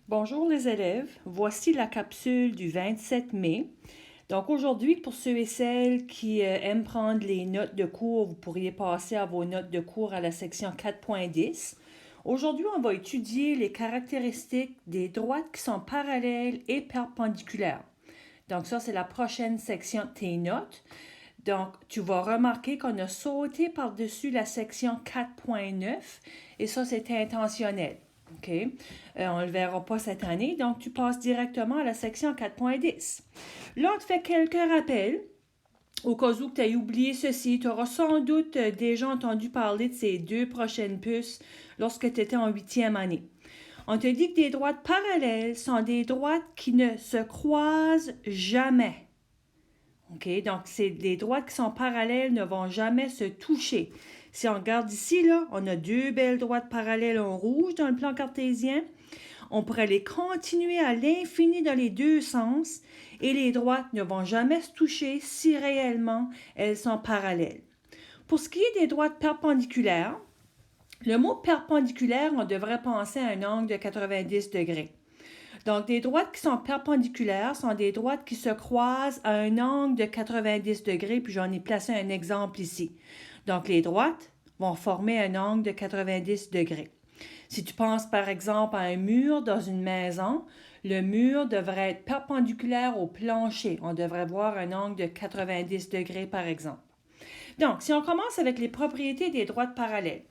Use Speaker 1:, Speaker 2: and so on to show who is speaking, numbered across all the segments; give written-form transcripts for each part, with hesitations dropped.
Speaker 1: Bonjour les élèves, voici la capsule du 27 mai. Donc aujourd'hui, pour ceux et celles qui aiment prendre les notes de cours, vous pourriez passer à vos notes de cours à la section 4.10. Aujourd'hui, on va étudier les caractéristiques des droites qui sont parallèles et perpendiculaires. Donc ça, c'est la prochaine section de tes notes. Donc, tu vas remarquer qu'on a sauté par-dessus la section 4.9 et ça, c'était intentionnel. OK? On ne le verra pas cette année, donc tu passes directement à la section 4.10. Là, on te fait quelques rappels. Au cas où tu aies oublié ceci, tu auras sans doute déjà entendu parler de ces deux prochaines puces lorsque tu étais en 8e année. On te dit que des droites parallèles sont des droites qui ne se croisent jamais. OK? Donc, c'est des droites qui sont parallèles ne vont jamais se toucher. Si on regarde ici, là, on a deux belles droites parallèles en rouge dans le plan cartésien. On pourrait les continuer à l'infini dans les deux sens et les droites ne vont jamais se toucher si réellement elles sont parallèles. Pour ce qui est des droites perpendiculaires, le mot perpendiculaire, on devrait penser à un angle de 90 degrés. Donc, des droites qui sont perpendiculaires sont des droites qui se croisent à un angle de 90 degrés, puis j'en ai placé un exemple ici. Donc, les droites vont former un angle de 90 degrés. Si tu penses par exemple à un mur dans une maison, le mur devrait être perpendiculaire au plancher. On devrait voir un angle de 90 degrés par exemple. Donc, si on commence avec les propriétés des droites parallèles,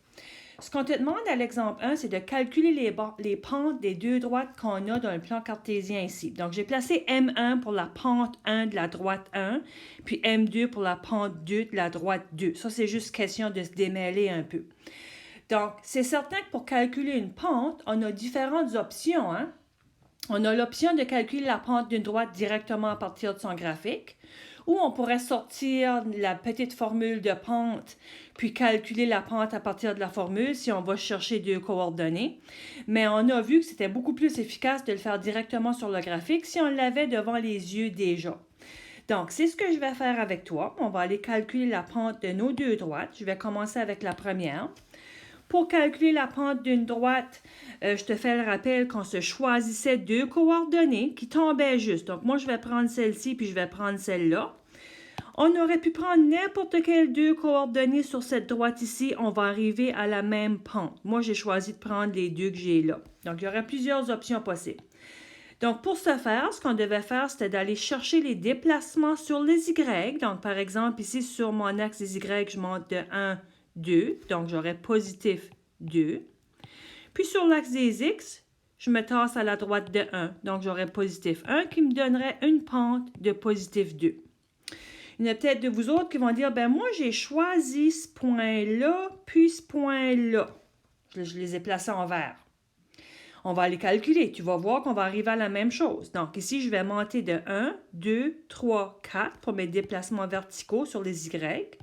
Speaker 1: ce qu'on te demande à l'exemple 1, c'est de calculer les pentes des deux droites qu'on a dans le plan cartésien ici. Donc, j'ai placé M1 pour la pente 1 de la droite 1, puis M2 pour la pente 2 de la droite 2. Ça, c'est juste question de se démêler un peu. Donc, c'est certain que pour calculer une pente, on a différentes options. On a l'option de calculer la pente d'une droite directement à partir de son graphique, ou on pourrait sortir la petite formule de pente, puis calculer la pente à partir de la formule si on va chercher deux coordonnées. Mais on a vu que c'était beaucoup plus efficace de le faire directement sur le graphique si on l'avait devant les yeux déjà. Donc, c'est ce que je vais faire avec toi. On va aller calculer la pente de nos deux droites. Je vais commencer avec la première. Pour calculer la pente d'une droite, je te fais le rappel qu'on se choisissait deux coordonnées qui tombaient juste. Donc, moi, je vais prendre celle-ci puis je vais prendre celle-là. On aurait pu prendre n'importe quelles deux coordonnées sur cette droite ici. On va arriver à la même pente. Moi, j'ai choisi de prendre les deux que j'ai là. Donc, il y aurait plusieurs options possibles. Donc, pour ce faire, ce qu'on devait faire, c'était d'aller chercher les déplacements sur les Y. Donc, par exemple, ici, sur mon axe des Y, je monte de 1, 2. Donc, j'aurais positif 2. Puis, sur l'axe des X, je me tasse à la droite de 1. Donc, j'aurais positif 1 qui me donnerait une pente de positif 2. Il y en a peut-être de vous autres qui vont dire, ben moi, j'ai choisi ce point-là, puis ce point-là. Je les ai placés en vert. On va aller calculer. Tu vas voir qu'on va arriver à la même chose. Donc, ici, je vais monter de 1, 2, 3, 4 pour mes déplacements verticaux sur les Y.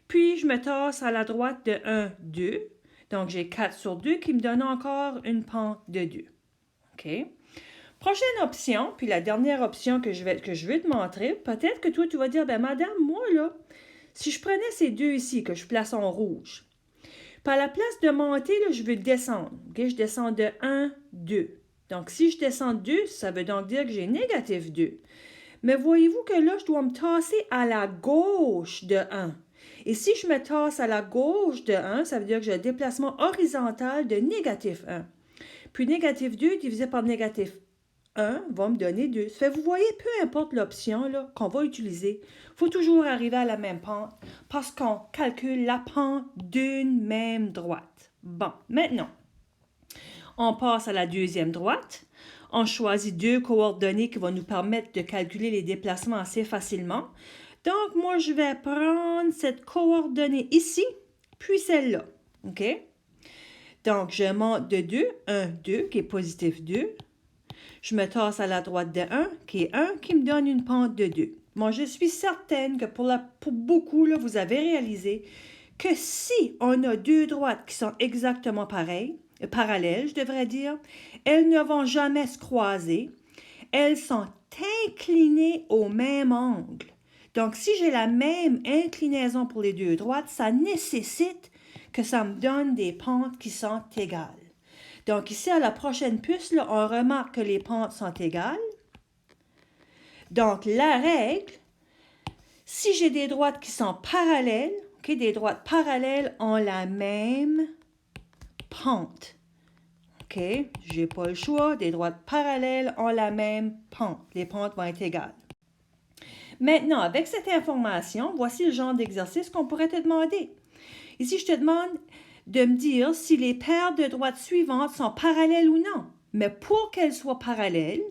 Speaker 1: Puis, je me tasse à la droite de 1, 2. Donc, j'ai 4 sur 2 qui me donne encore une pente de 2. OK? Prochaine option, puis la dernière option que je vais te montrer, peut-être que toi, tu vas dire, ben madame, moi, là, si je prenais ces deux ici, que je place en rouge, puis à la place de monter, là, je veux descendre. Okay? Je descends de 1, 2. Donc, si je descends de 2, ça veut donc dire que j'ai négatif 2. Mais voyez-vous que là, je dois me tasser à la gauche de 1. Et si je me tasse à la gauche de 1, ça veut dire que j'ai un déplacement horizontal de négatif 1. Puis négatif 2 divisé par négatif 1 va me donner 2. Ça fait, vous voyez, peu importe l'option là, qu'on va utiliser, il faut toujours arriver à la même pente parce qu'on calcule la pente d'une même droite. Bon, maintenant, on passe à la deuxième droite. On choisit deux coordonnées qui vont nous permettre de calculer les déplacements assez facilement. Donc, moi, je vais prendre cette coordonnée ici, puis celle-là. OK? Donc, je monte de 2, 1, 2, qui est positif 2. Je me tasse à la droite de 1, qui est 1, qui me donne une pente de 2. Moi, je suis certaine que pour beaucoup, là, vous avez réalisé que si on a deux droites qui sont exactement parallèles, je devrais dire, elles ne vont jamais se croiser. Elles sont inclinées au même angle. Donc, si j'ai la même inclinaison pour les deux droites, ça nécessite que ça me donne des pentes qui sont égales. Donc ici, à la prochaine puce, là, on remarque que les pentes sont égales. Donc la règle, si j'ai des droites qui sont parallèles, okay, des droites parallèles ont la même pente. OK, j'ai pas le choix, des droites parallèles ont la même pente. Les pentes vont être égales. Maintenant, avec cette information, voici le genre d'exercice qu'on pourrait te demander. Ici, je te demande de me dire si les paires de droites suivantes sont parallèles ou non. Mais pour qu'elles soient parallèles,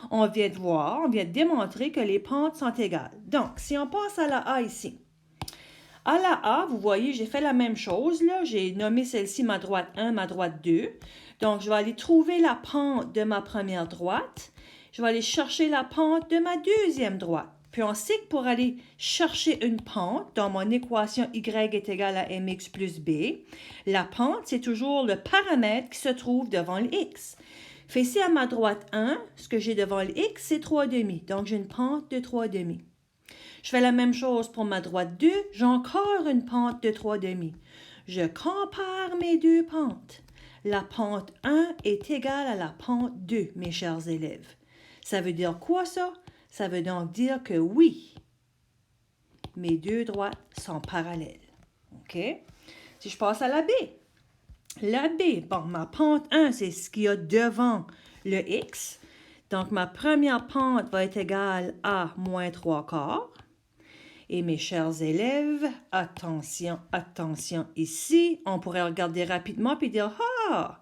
Speaker 1: on vient de démontrer que les pentes sont égales. Donc, si on passe à la A ici. À la A, vous voyez, j'ai fait la même chose. Là. J'ai nommé celle-ci ma droite 1, ma droite 2. Donc, je vais aller trouver la pente de ma première droite. Je vais aller chercher la pente de ma deuxième droite. Puis on sait que pour aller chercher une pente, dans mon équation y est égale à mx plus b, la pente, c'est toujours le paramètre qui se trouve devant le x. Fait ici, à ma droite 1, ce que j'ai devant le x, c'est 3,5. Donc, j'ai une pente de 3,5. Je fais la même chose pour ma droite 2, j'ai encore une pente de 3,5. Je compare mes deux pentes. La pente 1 est égale à la pente 2, mes chers élèves. Ça veut dire quoi ça? Ça veut donc dire que oui, mes deux droites sont parallèles. OK? Si je passe à la B. La B, bon, ma pente 1, c'est ce qu'il y a devant le x. Donc, ma première pente va être égale à moins 3/4. Et mes chers élèves, attention, attention ici. On pourrait regarder rapidement et dire « Ah!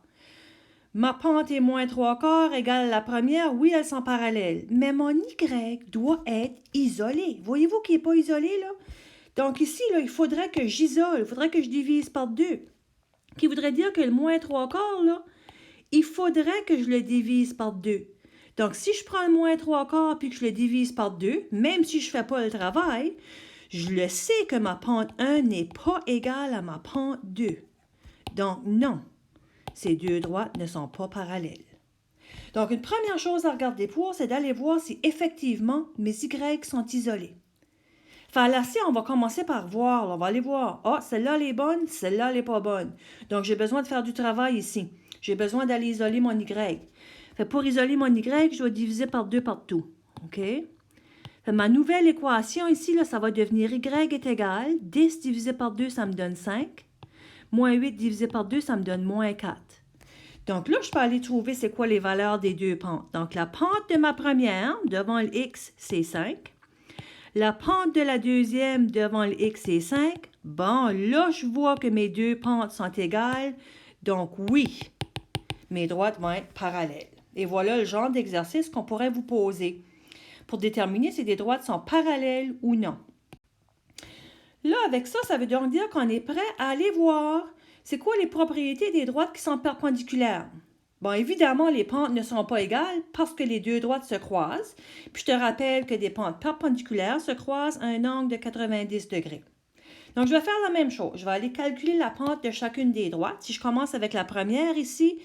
Speaker 1: Ma pente est moins 3/4 égale à la première. Oui, elles sont parallèles. Mais mon y doit être isolé. Voyez-vous qu'il n'est pas isolé, là? Donc ici, là, il faudrait que j'isole. Il faudrait que je divise par 2. Qui voudrait dire que le moins 3/4, là, il faudrait que je le divise par 2. Donc, si je prends le moins 3/4 puis que je le divise par 2, même si je ne fais pas le travail, je le sais que ma pente 1 n'est pas égale à ma pente 2. Donc, non, ces deux droites ne sont pas parallèles. Donc, une première chose à regarder pour, c'est d'aller voir si effectivement mes y sont isolés. Enfin, là, si on va commencer par voir, on va aller voir. Ah, celle-là, elle est bonne, celle-là, elle n'est pas bonne. Donc, j'ai besoin de faire du travail ici. J'ai besoin d'aller isoler mon y. Fait, pour isoler mon y, je dois diviser par 2 partout. OK? Fait, ma nouvelle équation ici, là, ça va devenir y est égal. 10 divisé par 2, ça me donne 5. Moins 8 divisé par 2, ça me donne moins 4. Donc là, je peux aller trouver c'est quoi les valeurs des deux pentes. Donc, la pente de ma première, devant le x, c'est 5. La pente de la deuxième, devant le x, c'est 5. Bon, là, je vois que mes deux pentes sont égales. Donc, oui, mes droites vont être parallèles. Et voilà le genre d'exercice qu'on pourrait vous poser pour déterminer si des droites sont parallèles ou non. Là, avec ça, ça veut donc dire qu'on est prêt à aller voir c'est quoi les propriétés des droites qui sont perpendiculaires. Bon, évidemment, les pentes ne sont pas égales parce que les deux droites se croisent. Puis je te rappelle que des pentes perpendiculaires se croisent à un angle de 90 degrés. Donc, je vais faire la même chose. Je vais aller calculer la pente de chacune des droites. Si je commence avec la première ici,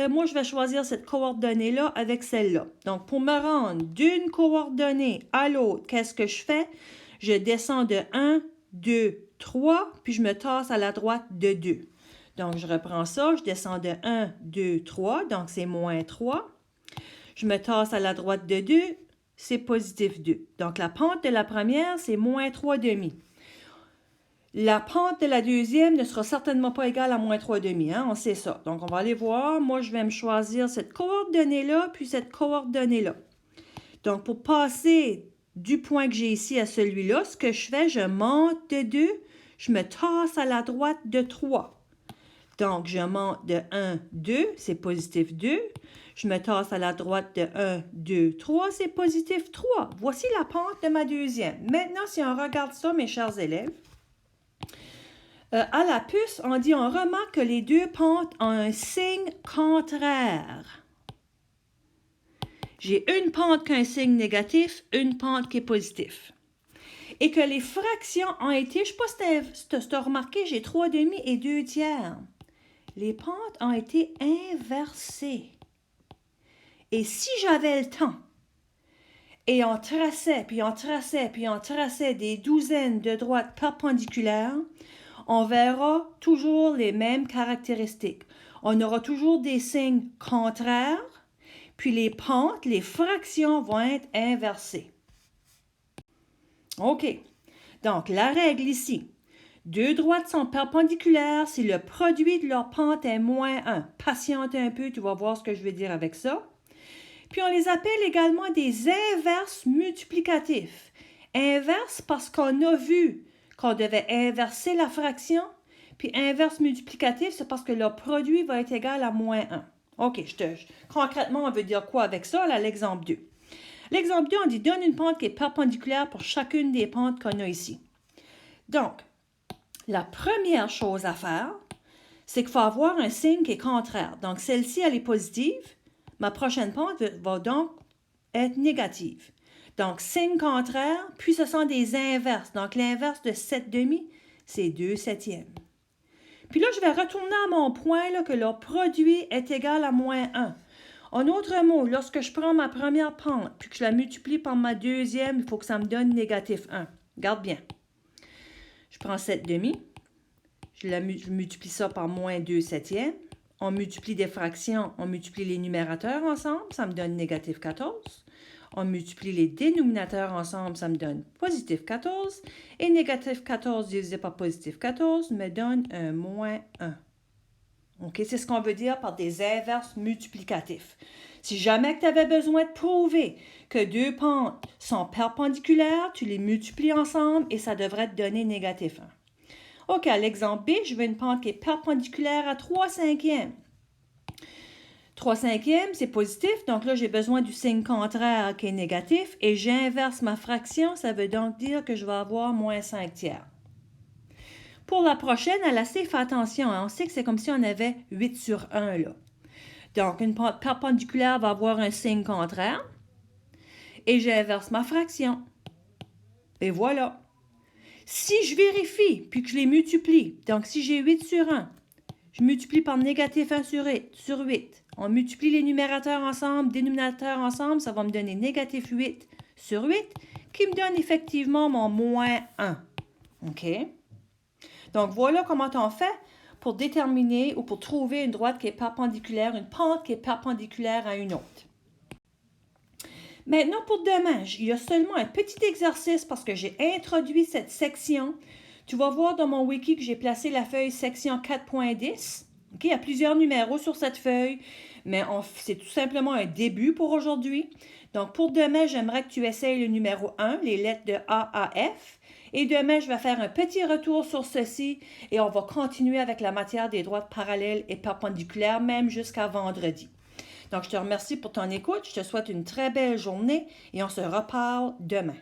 Speaker 1: moi, je vais choisir cette coordonnée-là avec celle-là. Donc, pour me rendre d'une coordonnée à l'autre, qu'est-ce que je fais? Je descends de 1, 2, 3, puis je me tasse à la droite de 2. Donc, je reprends ça, je descends de 1, 2, 3, donc c'est moins 3. Je me tasse à la droite de 2, c'est positif 2. Donc, la pente de la première, c'est moins 3,5. La pente de la deuxième ne sera certainement pas égale à moins 3,5, hein? On sait ça. Donc, on va aller voir. Moi, je vais me choisir cette coordonnée-là, puis cette coordonnée-là. Donc, pour passer du point que j'ai ici à celui-là, ce que je fais, je monte de 2, je me tasse à la droite de 3. Donc, je monte de 1, 2, c'est positif 2. Je me tasse à la droite de 1, 2, 3, c'est positif 3. Voici la pente de ma deuxième. Maintenant, si on regarde ça, mes chers élèves, à la puce, on remarque que les deux pentes ont un signe contraire. J'ai une pente qui a un signe négatif, une pente qui est positive. Et que les fractions ont été, je ne sais pas si tu as remarqué, j'ai 3,5 et 2 tiers. Les pentes ont été inversées. Et si j'avais le temps, et on traçait, puis on traçait, puis on traçait des douzaines de droites perpendiculaires, on verra toujours les mêmes caractéristiques. on aura toujours des signes contraires, puis les pentes, les fractions vont être inversées. OK. Donc, la règle ici. Deux droites sont perpendiculaires si le produit de leur pente est moins 1. Patiente un peu, tu vas voir ce que je veux dire avec ça. Puis, on les appelle également des inverses multiplicatifs. Inverse parce qu'on a vu qu'on devait inverser la fraction. Puis, inverse multiplicatif, c'est parce que leur produit va être égal à moins 1. OK, concrètement, on veut dire quoi avec ça, là, l'exemple 2? L'exemple 2, on dit donne une pente qui est perpendiculaire pour chacune des pentes qu'on a ici. Donc, la première chose à faire, c'est qu'il faut avoir un signe qui est contraire. Donc, celle-ci, elle est positive. Ma prochaine pente va donc être négative. Donc, signe contraire, puis ce sont des inverses. Donc, l'inverse de 7/2, c'est 2/7. Puis là, je vais retourner à mon point là, que leur produit est égal à moins 1. En autre mot, lorsque je prends ma première pente puis que je la multiplie par ma deuxième, il faut que ça me donne négatif 1. Regarde bien. Je prends 7/2, je multiplie ça par moins 2/7. On multiplie des fractions, on multiplie les numérateurs ensemble, ça me donne négatif 14. On multiplie les dénominateurs ensemble, ça me donne positif 14. Et négatif 14 divisé par positif 14 me donne un moins 1. OK, c'est ce qu'on veut dire par des inverses multiplicatifs. Si jamais tu avais besoin de prouver que deux pentes sont perpendiculaires, tu les multiplies ensemble et ça devrait te donner négatif 1. OK, à l'exemple B, je veux une pente qui est perpendiculaire à 3/5. 3/5, c'est positif, donc là, j'ai besoin du signe contraire qui est négatif et j'inverse ma fraction, ça veut donc dire que je vais avoir moins 5/3. Pour la prochaine, elle a assez fait attention, hein? On sait que c'est comme si on avait 8/1 là. Donc, une pente perpendiculaire va avoir un signe contraire et j'inverse ma fraction. Et voilà. Si je vérifie puis que je les multiplie, donc si j'ai 8/1, je multiplie par négatif 1 sur 8. On multiplie les numérateurs ensemble, dénominateurs ensemble, ça va me donner négatif 8/8 qui me donne effectivement mon moins 1. OK? Donc, voilà comment on fait pour déterminer ou pour trouver une droite qui est perpendiculaire, une pente qui est perpendiculaire à une autre. Maintenant, pour demain, il y a seulement un petit exercice parce que j'ai introduit cette section. Tu vas voir dans mon wiki que j'ai placé la feuille section 4.10. Okay, il y a plusieurs numéros sur cette feuille, mais c'est tout simplement un début pour aujourd'hui. Donc, pour demain, j'aimerais que tu essayes le numéro 1, les lettres de A à F. Et demain, je vais faire un petit retour sur ceci et on va continuer avec la matière des droites parallèles et perpendiculaires, même jusqu'à vendredi. Donc, je te remercie pour ton écoute. Je te souhaite une très belle journée et on se reparle demain.